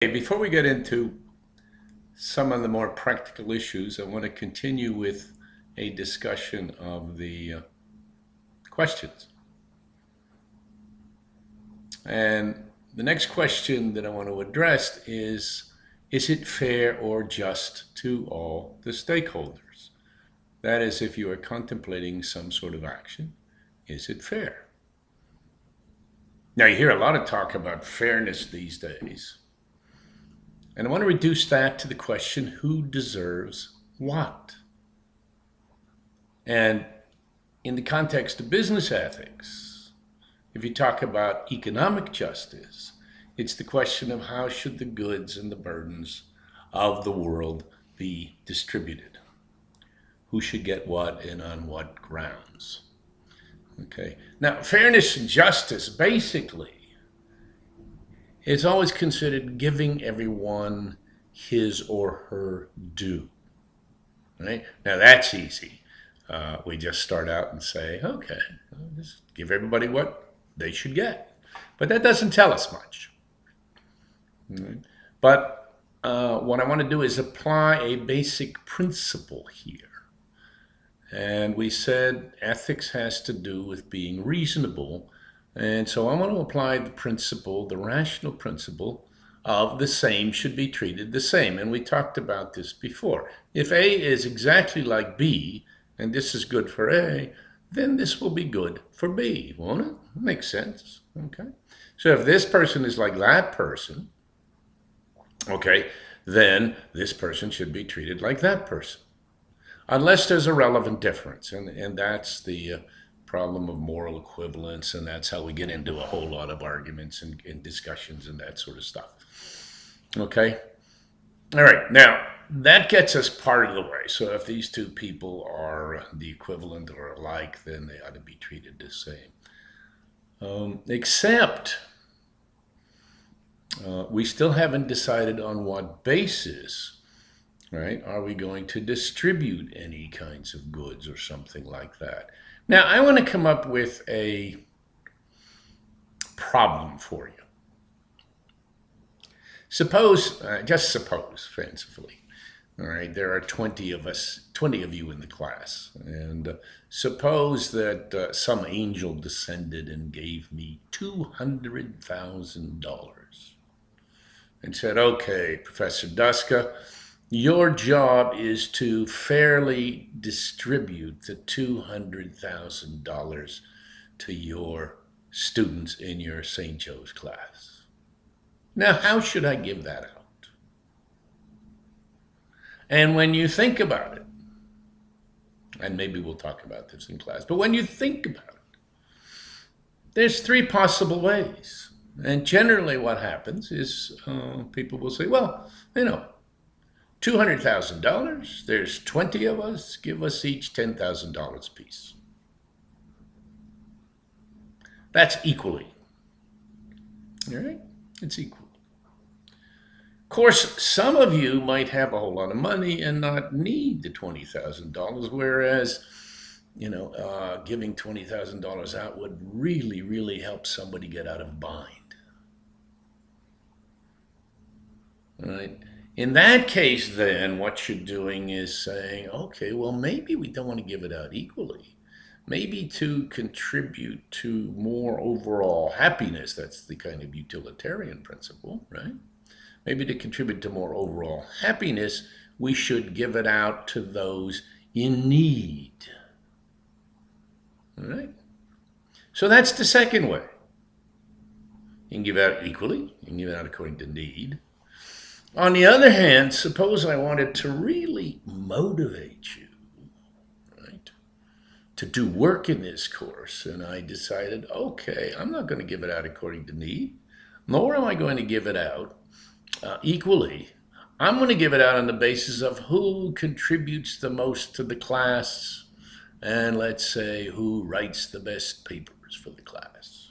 Before we get into some of the more practical issues, I want to continue with a discussion of the questions. And the next question that I want to address is it fair or just to all the stakeholders? That is, if you are contemplating some sort of action, is it fair? Now, you hear a lot of talk about fairness these days. And I want to reduce that to the question, who deserves what? And in the context of business ethics, if you talk about economic justice, it's the question of how should the goods and the burdens of the world be distributed? Who should get what and on what grounds? Okay. Now, fairness and justice basically is always considered giving everyone his or her due. Right? Now that's easy. We just start out and say, okay, just give everybody what they should get. But that doesn't tell us much. Right? But what I want to do is apply a basic principle here. And we said ethics has to do with being reasonable. And so I want to apply the principle, the rational principle of the same should be treated the same. And we talked about this before. If A is exactly like B, and this is good for A, then this will be good for B, won't it? Makes sense, okay? So if this person is like that person, okay, then this person should be treated like that person. Unless there's a relevant difference, and that's the problem of moral equivalence, and that's how we get into a whole lot of arguments and discussions and that sort of stuff. Okay? All right, now, that gets us part of the way. So if these two people are the equivalent or alike, then they ought to be treated the same. Except we still haven't decided on what basis, right, are we going to distribute any kinds of goods or something like that. Now, I want to come up with a problem for you. Suppose, just suppose, fancifully, all right, there are 20 of us, 20 of you in the class, and suppose that some angel descended and gave me $200,000 and said, okay, Professor Duska, your job is to fairly distribute the $200,000 to your students in your St. Joe's class. Now, how should I give that out? And when you think about it, and maybe we'll talk about this in class, but when you think about it, there's three possible ways. And generally what happens is people will say, well, $200,000, there's 20 of us, give us each $10,000 apiece. That's equally. All right? It's equal. Of course, some of you might have a whole lot of money and not need the $20,000, whereas, giving $20,000 out would really, really help somebody get out of a bind. All right? In that case, then, what you're doing is saying, okay, well, maybe we don't want to give it out equally. Maybe to contribute to more overall happiness, that's the kind of utilitarian principle, right? Maybe to contribute to more overall happiness, we should give it out to those in need. All right? So that's the second way. You can give out equally, you can give it out according to need. On the other hand, suppose I wanted to really motivate you, right, to do work in this course, and I decided, okay, I'm not going to give it out according to need, nor am I going to give it out equally. I'm going to give it out on the basis of who contributes the most to the class, and let's say who writes the best papers for the class.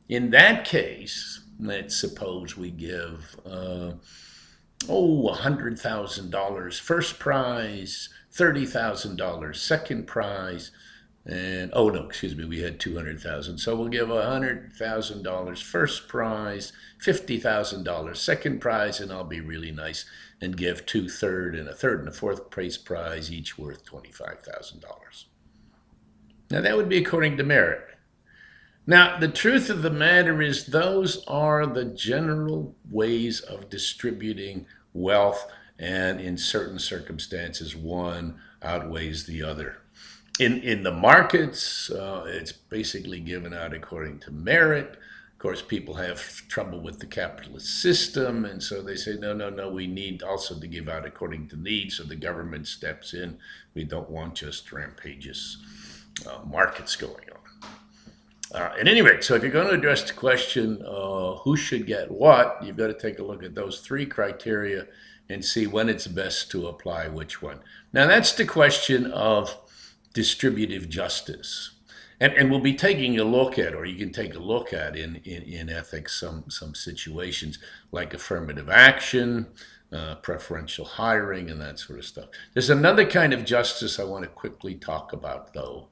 In that case, let's suppose we give $100,000 first prize, $30,000 second prize, And, oh no, excuse me, we had 200,000. So we'll give $100,000 first prize, $50,000 second prize, and I'll be really nice and give two third and a third and a fourth place prize, each worth $25,000. Now that would be according to merit. Now, the truth of the matter is those are the general ways of distributing wealth, and in certain circumstances, one outweighs the other. In the markets, it's basically given out according to merit. Of course, people have trouble with the capitalist system, and so they say, no, no, no, we need also to give out according to need, so the government steps in. We don't want just rampageous markets going on. At any rate, so if you're going to address the question, who should get what, you've got to take a look at those three criteria and see when it's best to apply which one. Now, that's the question of distributive justice. And we'll be taking a look at, or you can take a look at in ethics, some situations like affirmative action, preferential hiring, and that sort of stuff. There's another kind of justice I want to quickly talk about, though,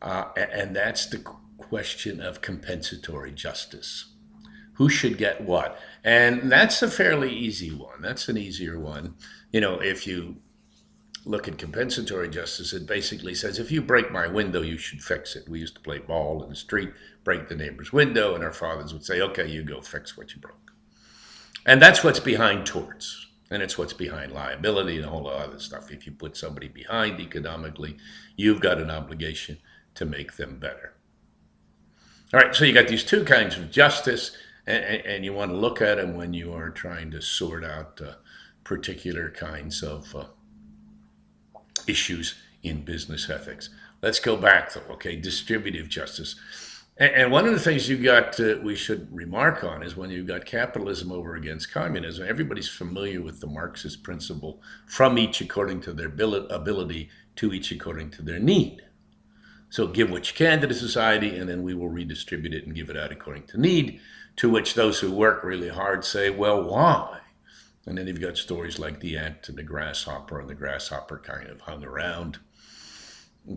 and that's the question of compensatory justice. Who should get what? And that's a fairly easy one. That's an easier one. You know, if you look at compensatory justice, it basically says, if you break my window, you should fix it. We used to play ball in the street, break the neighbor's window, and our fathers would say, okay, you go fix what you broke. And that's what's behind torts. And it's what's behind liability and a whole lot of other stuff. If you put somebody behind economically, you've got an obligation to make them better. All right, so you got these two kinds of justice, and you want to look at them when you are trying to sort out particular kinds of issues in business ethics. Let's go back, though, okay? Distributive justice. And one of the things you got we should remark on is when you've got capitalism over against communism, everybody's familiar with the Marxist principle, from each according to their ability, to each according to their need. So give what you can to the society, and then we will redistribute it and give it out according to need, to which those who work really hard say, well, why? And then you've got stories like the ant and the grasshopper, and the grasshopper kind of hung around,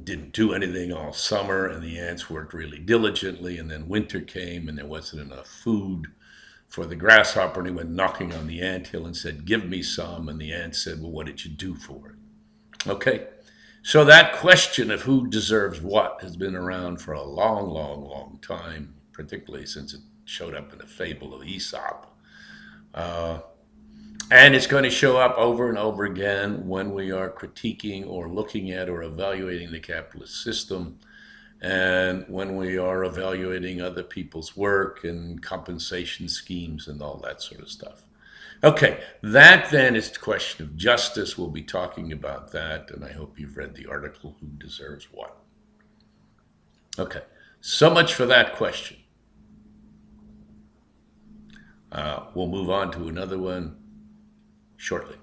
didn't do anything all summer, and the ants worked really diligently, and then winter came, and there wasn't enough food for the grasshopper, and he went knocking on the anthill and said, give me some, and the ant said, well, what did you do for it? Okay. So that question of who deserves what has been around for a long, long, long time, particularly since it showed up in the fable of Aesop. And it's going to show up over and over again when we are critiquing or looking at or evaluating the capitalist system, and when we are evaluating other people's work and compensation schemes and all that sort of stuff. Okay, that then is the question of justice. We'll be talking about that, and I hope you've read the article, Who Deserves What? Okay, so much for that question. We'll move on to another one shortly.